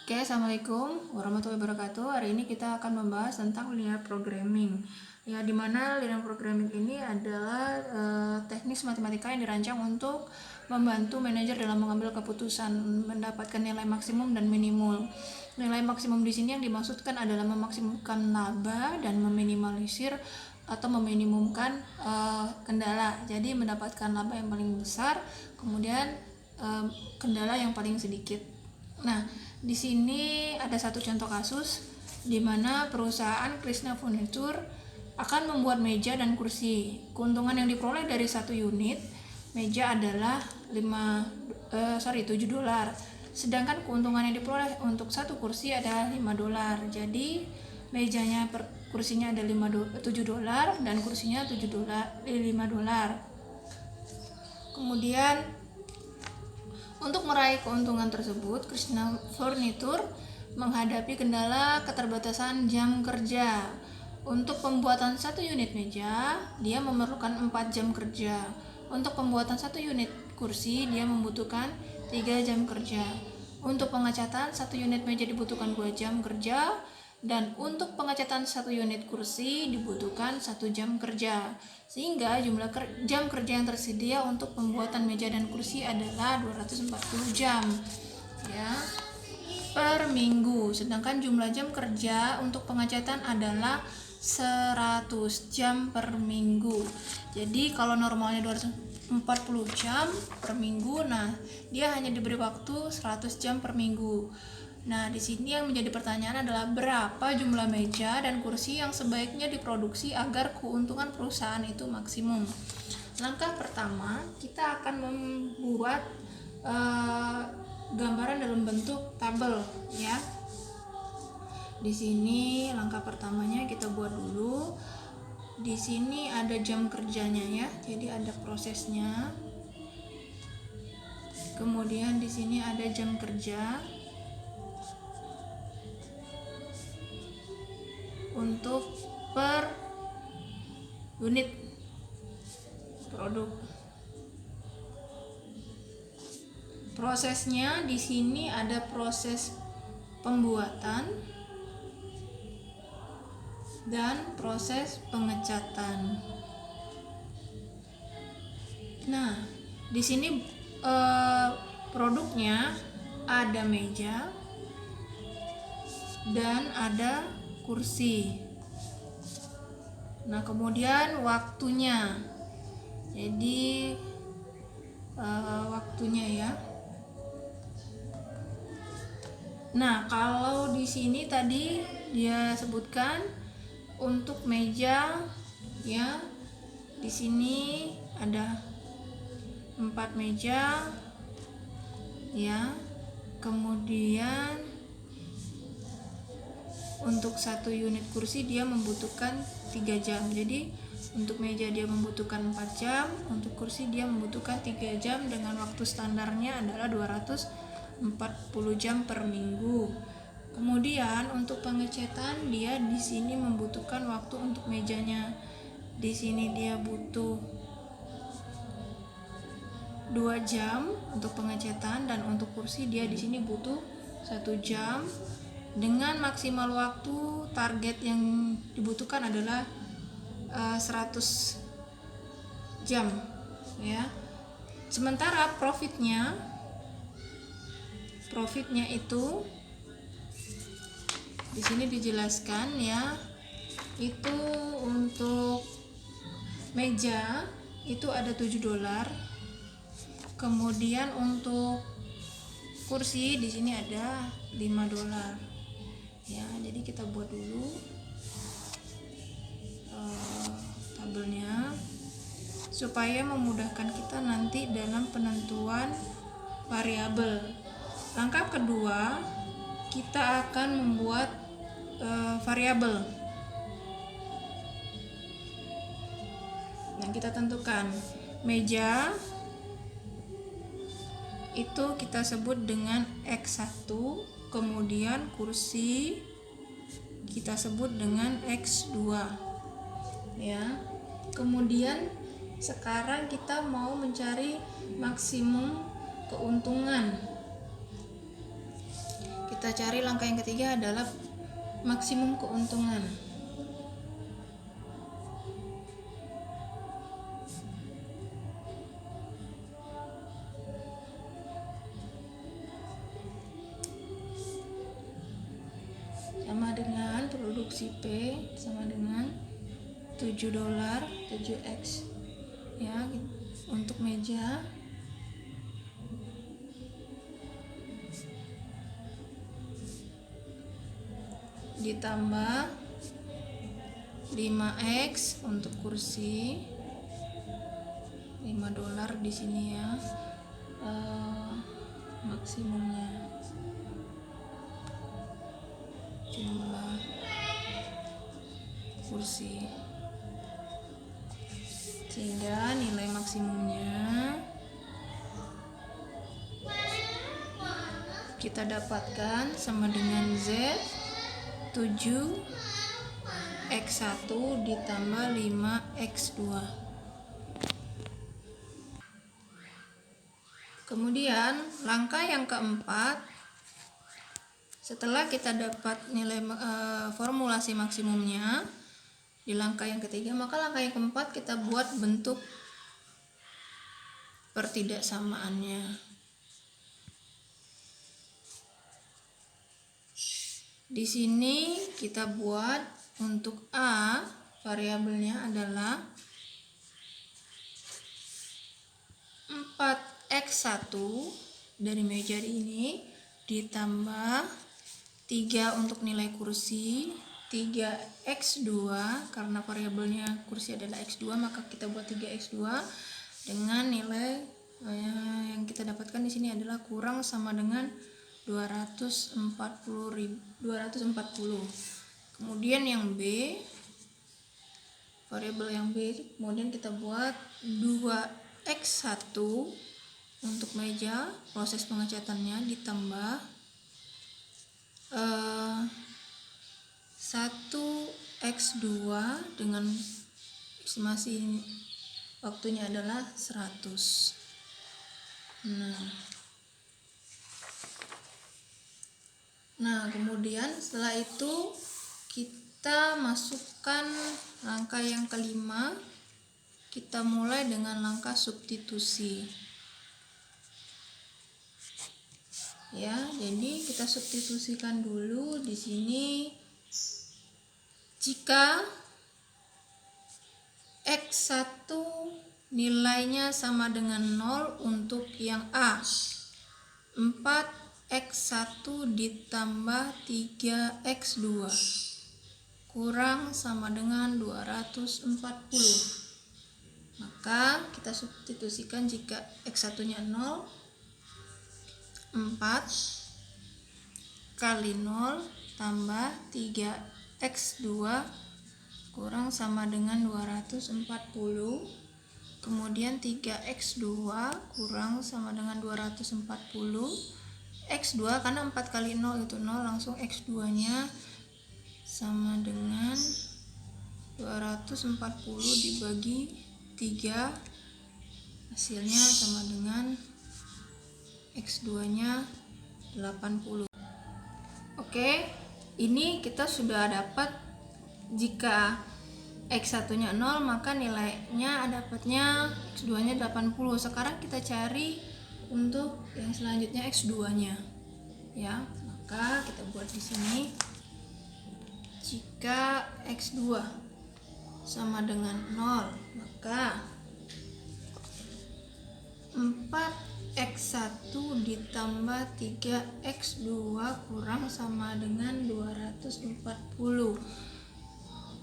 Oke, Assalamualaikum warahmatullahi wabarakatuh. Hari ini kita akan membahas tentang linear programming. Ya, di mana linear programming ini adalah teknis matematika yang dirancang untuk membantu manajer dalam mengambil keputusan, mendapatkan nilai maksimum dan minimum. Nilai maksimum di sini yang dimaksudkan adalah memaksimumkan laba dan meminimalisir atau meminimumkan kendala. Jadi mendapatkan laba yang paling besar, kemudian kendala yang paling sedikit. Nah, di sini ada satu contoh kasus di mana perusahaan Krishna Furniture akan membuat meja dan kursi. Keuntungan yang diperoleh dari satu unit meja adalah 7 dolar. Sedangkan keuntungan yang diperoleh untuk satu kursi adalah 5 dolar. Jadi mejanya kursinya ada 7 dolar dan kursinya 5 dolar. Kemudian untuk meraih keuntungan tersebut, Krishna Furniture menghadapi kendala keterbatasan jam kerja. Untuk pembuatan satu unit meja, dia memerlukan 4 jam kerja. Untuk pembuatan satu unit kursi, dia membutuhkan 3 jam kerja. Untuk pengecatan satu unit meja dibutuhkan 2 jam kerja, dan untuk pengecatan satu unit kursi dibutuhkan 1 jam kerja, sehingga jumlah jam kerja yang tersedia untuk pembuatan meja dan kursi adalah 240 jam ya per minggu. Sedangkan jumlah jam kerja untuk pengecatan adalah 100 jam per minggu. Jadi kalau normalnya 240 jam per minggu, nah dia hanya diberi waktu 100 jam per minggu. Nah, di sini yang menjadi pertanyaan adalah berapa jumlah meja dan kursi yang sebaiknya diproduksi agar keuntungan perusahaan itu maksimum. Langkah pertama, kita akan membuat gambaran dalam bentuk tabel ya. Di sini langkah pertamanya kita buat dulu. Di sini ada jam kerjanya ya. Jadi ada prosesnya. Kemudian di sini ada jam kerja untuk per unit produk. Prosesnya di sini ada proses pembuatan dan proses pengecatan. Nah, di sini produknya ada meja dan ada kursi. Nah, kemudian waktunya. Jadi waktunya ya. Nah, kalau di sini tadi dia sebutkan untuk meja ya. Di sini ada 4 meja ya. Kemudian untuk satu unit kursi dia membutuhkan 3 jam. Jadi untuk meja dia membutuhkan 4 jam, untuk kursi dia membutuhkan 3 jam dengan waktu standarnya adalah 240 jam per minggu. Kemudian untuk pengecatan dia di sini membutuhkan waktu untuk mejanya. Di sini dia butuh 2 jam untuk pengecatan dan untuk kursi dia di sini butuh 1 jam. Dengan maksimal waktu target yang dibutuhkan adalah 100 jam ya. Sementara profitnya itu di sini dijelaskan ya. Itu untuk meja itu ada 7 dolar. Kemudian untuk kursi di sini ada 5 dolar. Ya, jadi kita buat dulu tabelnya supaya memudahkan kita nanti dalam penentuan variabel. Langkah kedua, kita akan membuat variabel. Nah, kita tentukan meja itu kita sebut dengan X1, kemudian kursi kita sebut dengan X2 ya. Kemudian sekarang kita mau mencari maksimum keuntungan. kita cari langkah yang ketiga adalah maksimum keuntungan. Sama dengan produksi P sama dengan $7, 7x ya, untuk meja. Ditambah 5x untuk kursi, $5 di sini ya, maksimumnya jumlah kursi, sehingga nilai maksimumnya kita dapatkan sama dengan Z 7x1 ditambah 5x2. Kemudian langkah yang keempat, setelah kita dapat nilai formulasi maksimumnya di langkah yang ketiga, maka langkah yang keempat kita buat bentuk pertidaksamaannya. Di sini kita buat untuk A, variabelnya adalah 4x1 dari meja ini ditambah 3 untuk nilai kursi, 3x2 karena variabelnya kursi adalah x2, maka kita buat 3x2 dengan nilai yang kita dapatkan di sini adalah kurang sama dengan 240. Kemudian yang B, variabel yang B, kemudian kita buat 2x1 untuk meja, proses pengecatannya ditambah 1x2 dengan estimasi waktunya adalah 100. Nah, kemudian setelah itu kita masukkan langkah yang kelima. Kita mulai dengan langkah substitusi. Ya, jadi kita substitusikan dulu di sini. Jika x1 nilainya sama dengan 0 untuk yang A, 4x1 ditambah 3x2 kurang sama dengan 240. Maka kita substitusikan jika x1 nya 0, 4 kali 0 tambah 3x2 kurang sama dengan 240. Kemudian 3x2 kurang sama dengan 240. x2 karena 4 kali 0 itu 0, langsung x2 nya sama dengan 240 dibagi 3, hasilnya sama dengan x2 nya 80. Oke, ini kita sudah dapat jika x1 nya 0 maka nilainya dapatnya x2 nya 80. Sekarang kita cari untuk yang selanjutnya x2 nya ya, maka kita buat di sini. Jika x2 sama dengan 0 maka 4x1 ditambah 3x2 kurang sama dengan 240.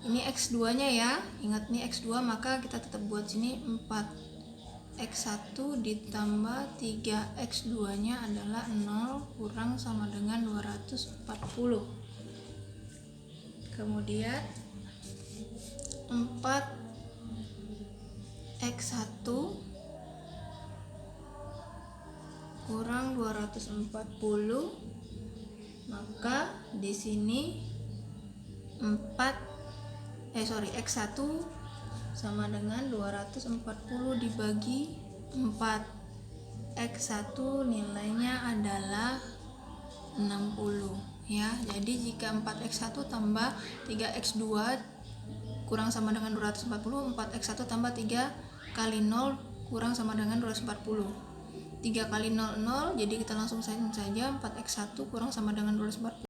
Ini x2 nya ya, ingat nih x2, maka kita tetap buat sini 4x1 ditambah 3x2 nya adalah 0 kurang sama dengan 240. Kemudian 4x1 kurang 240, maka di sini x1 sama dengan 240 dibagi 4. X1 nilainya adalah ya. Jadi jika 4x1 tambah 3x2 kurang sama dengan 240, 4x1 tambah 3 kali 0 kurang sama dengan 240. 3 kali 0, 0, jadi kita langsung saja 4x1 kurang sama dengan 240.